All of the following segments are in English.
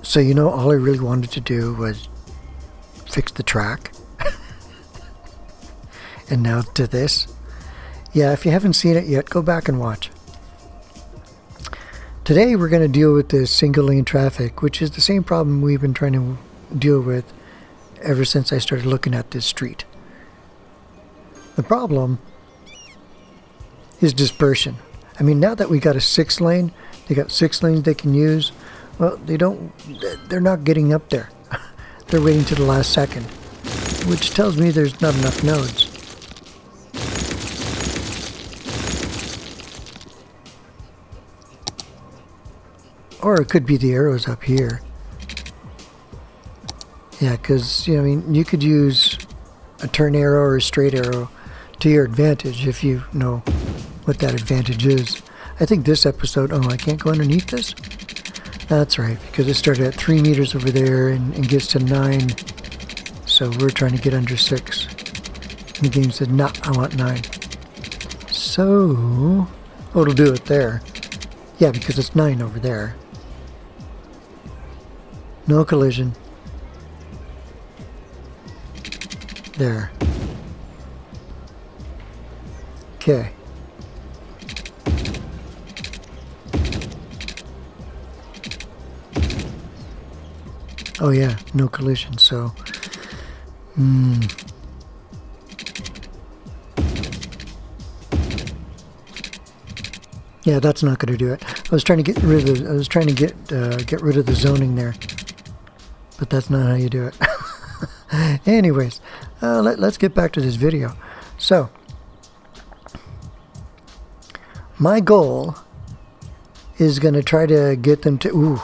So, all I really wanted to do was fix the track. And now to this. Yeah, if you haven't seen it yet, go back and watch. Today we're going to deal with this single lane traffic, which is the same problem we've been trying to deal with ever since I started looking at this street. The problem is dispersion. I mean, now that we got a 6 lane, they got 6 lanes they can use. Well, they're not getting up there. They're waiting to the last second, which tells me there's not enough nodes. Or it could be the arrows up here. Yeah, because, you could use a turn arrow or a straight arrow to your advantage if you know what that advantage is. I think this episode, I can't go underneath this? That's right, because it started at 3 meters over there and gets to 9. So we're trying to get under 6. And the game said, nah, I want 9. So, it'll do it there. Yeah, because it's 9 over there. No collision. There. Okay. Oh yeah, no collision, so... Yeah, that's not going to do it. I was trying to get rid of the zoning there. But that's not how you do it. Anyways, let's get back to this video. So, my goal is going to try to get them to... Ooh.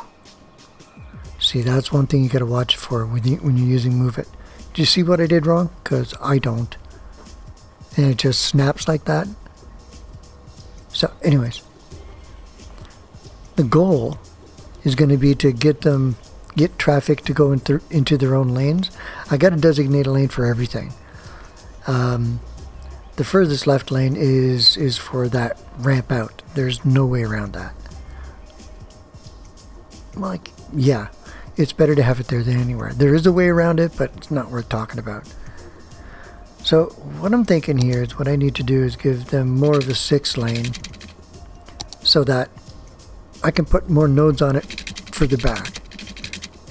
See, that's one thing you got to watch for when you're using Move It. Do you see what I did wrong? Because I don't. And it just snaps like that. So, anyways. The goal is going to be to get traffic to go into their own lanes. I got to designate a lane for everything. The furthest left lane is for that ramp out. There's no way around that. Like, yeah, it's better to have it there than anywhere. There is a way around it, but it's not worth talking about. So what I'm thinking here is what I need to do is give them more of a 6 lane so that I can put more nodes on it for the back.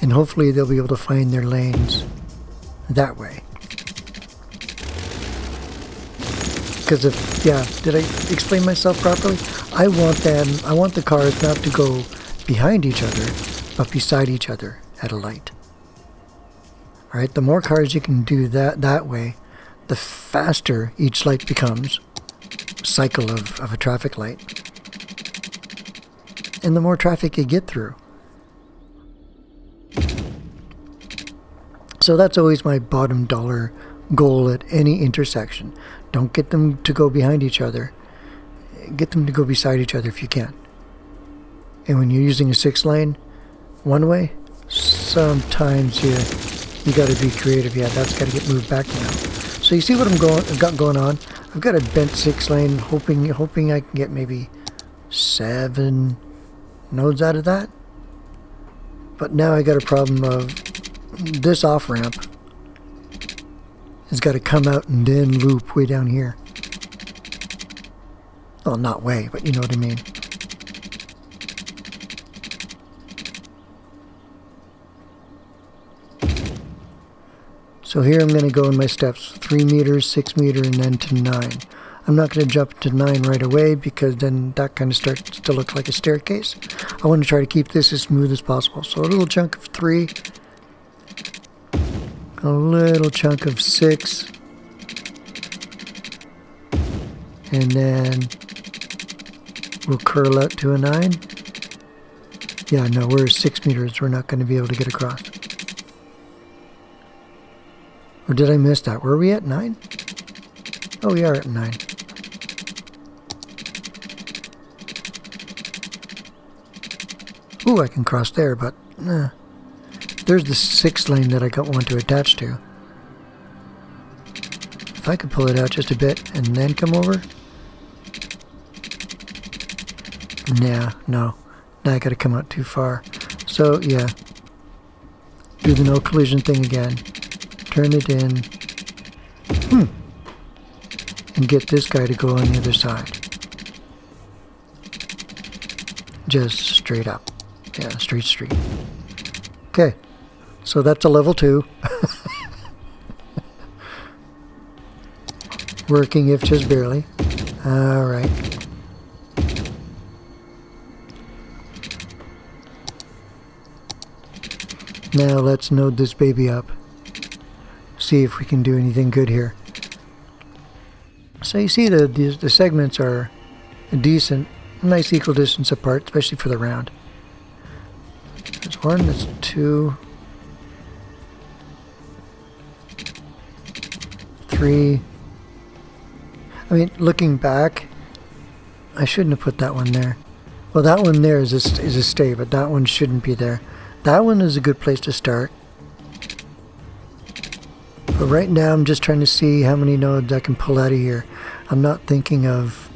And hopefully they'll be able to find their lanes that way. Because did I explain myself properly? I want the cars not to go behind each other, but beside each other at a light. Alright, the more cars you can do that way, the faster each light becomes, cycle of a traffic light. And the more traffic you get through. So that's always my bottom dollar goal at any intersection. Don't get them to go behind each other. Get them to go beside each other if you can. And when you're using a 6 lane one way, sometimes you got to be creative. Yeah, that's got to get moved back now. So you see what I've got going on? I've got a bent 6 lane, hoping I can get maybe 7 nodes out of that. But now I got a problem of this off ramp has got to come out and then loop way down here. Well, not way, but you know what I mean. So here I'm going to go in my steps, 3 meters, 6 meter, and then to 9. I'm not going to jump to 9 right away because then that kind of starts to look like a staircase. I want to try to keep this as smooth as possible. So a little chunk of 3, a little chunk of 6, and then we'll curl out to a 9. Yeah, no, we're 6 meters. We're not going to be able to get across. Or did I miss that? Were we at 9? Oh, we are at 9. Ooh, I can cross there, but there's the 6 lane that I want to attach to. If I could pull it out just a bit and then come over. Nah, no. Now I gotta come out too far. So, yeah. do the no collision thing again, turn it in, and get this guy to go on the other side. Just straight up. Yeah, straight street. Okay, so that's a level 2. Working, if just barely. Alright. Now let's node this baby up. See if we can do anything good here. So you see the segments are a decent, nice equal distance apart, especially for the round. There's 1, that's 2, 3. I mean, looking back, I shouldn't have put that one there. Well, that one there is a stay, but that one shouldn't be there. That one is a good place to start. But right now, I'm just trying to see how many nodes I can pull out of here. I'm not thinking of...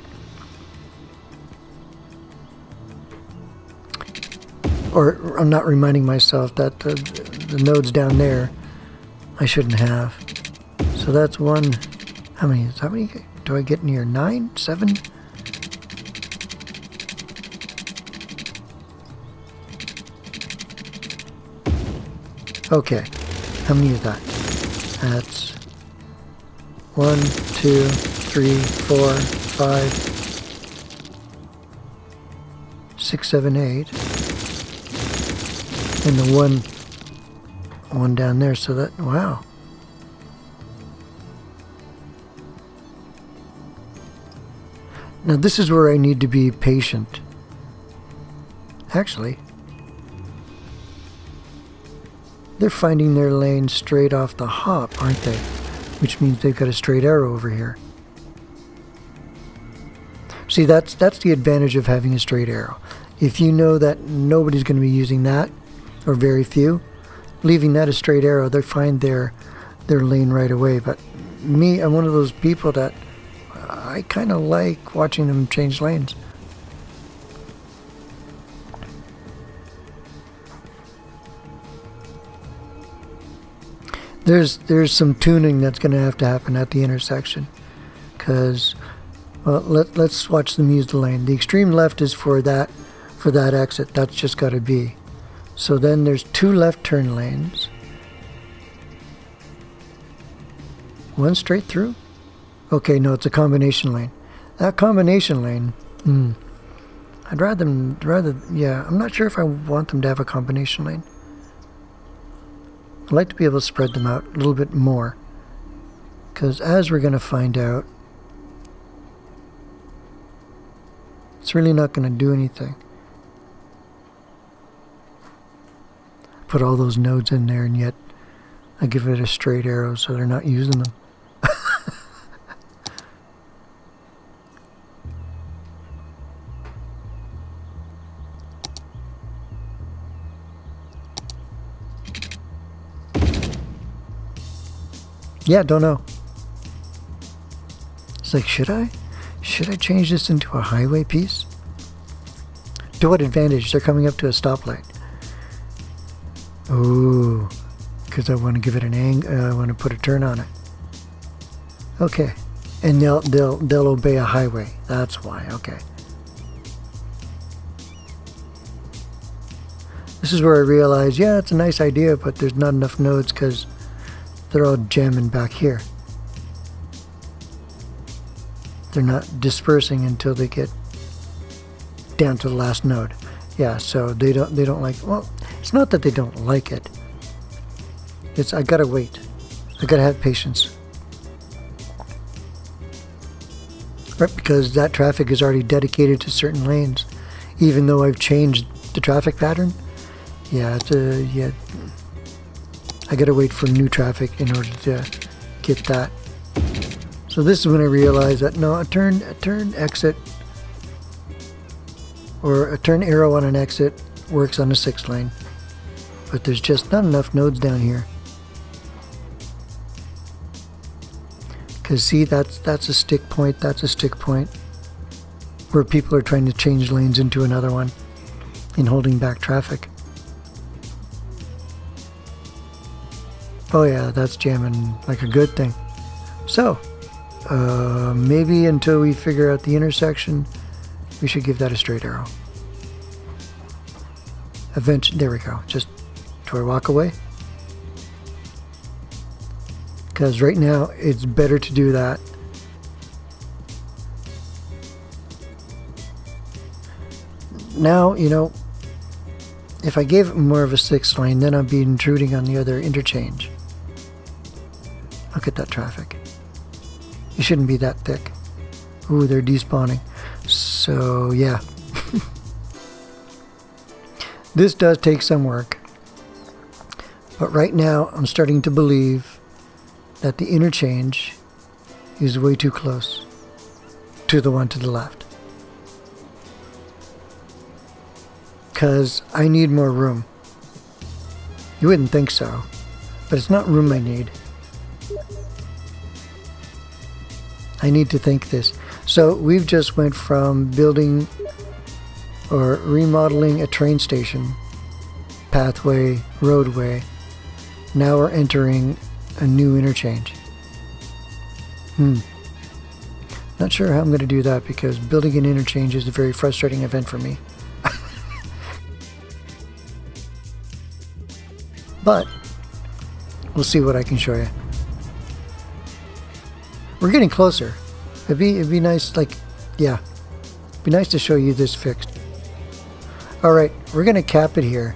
Or I'm not reminding myself that the nodes down there, I shouldn't have. So that's 1. How many do I get in here? 9? 7? Okay. How many is that? That's 1, 2, 3, 4, 5, 6, 7, 8. And the one down there, so that, wow. Now this is where I need to be patient. Actually, they're finding their lane straight off the hop, aren't they? Which means they've got a straight arrow over here. See, that's the advantage of having a straight arrow. If you know that nobody's going to be using that, or very few, leaving that a straight arrow, they find their lane right away. But me, I'm one of those people that I kind of like watching them change lanes. There's some tuning that's going to happen at the intersection, because, well, let's watch them use the lane. The extreme left is for that exit. That's just got to be. So then there's 2 left turn lanes. 1 straight through? Okay, no, it's a combination lane. That combination lane, I'd rather, yeah, I'm not sure if I want them to have a combination lane. I'd like to be able to spread them out a little bit more, because as we're going to find out, it's really not going to do anything. Put all those nodes in there, and yet I give it a straight arrow, so they're not using them. Yeah, don't know. It's like, should I change this into a highway piece? To what advantage? They're coming up to a stoplight. Ooh, because I want to give it an angle. I want to put a turn on it. Okay, and they'll obey a highway. That's why. Okay. This is where I realize, yeah, it's a nice idea, but there's not enough nodes because they're all jamming back here. They're not dispersing until they get down to the last node. Yeah, so they don't like, well, it's not that they don't like it. It's, I gotta wait. I gotta have patience. Right, because that traffic is already dedicated to certain lanes. Even though I've changed the traffic pattern, yeah, I gotta wait for new traffic in order to get that. So this is when I realized that no, a turn exit or a turn arrow on an exit works on a 6 lane, but there's just not enough nodes down here. Because see, that's a stick point. That's a stick point where people are trying to change lanes into another one and holding back traffic. Oh yeah, that's jamming like a good thing. So, maybe until we figure out the intersection, we should give that a straight arrow. Eventually, there we go. Just do I walk away? Because right now, it's better to do that. Now, you know, if I gave it more of a 6 lane, then I'd be intruding on the other interchange. Look at that traffic. It shouldn't be that thick. Ooh, they're despawning. So, yeah. This does take some work. But right now, I'm starting to believe that the interchange is way too close to the one to the left. Because I need more room. You wouldn't think so, but it's not room I need. I need to think this. So we've just went from building or remodeling a train station, pathway, roadway. Now we're entering a new interchange. Not sure how I'm going to do that because building an interchange is a very frustrating event for me. But we'll see what I can show you. We're getting closer. It'd be nice, like, yeah. It'd be nice to show you this fixed. Alright, we're going to cap it here.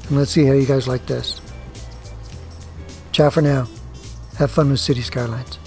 And let's see how you guys like this. Ciao for now. Have fun with City Skylines.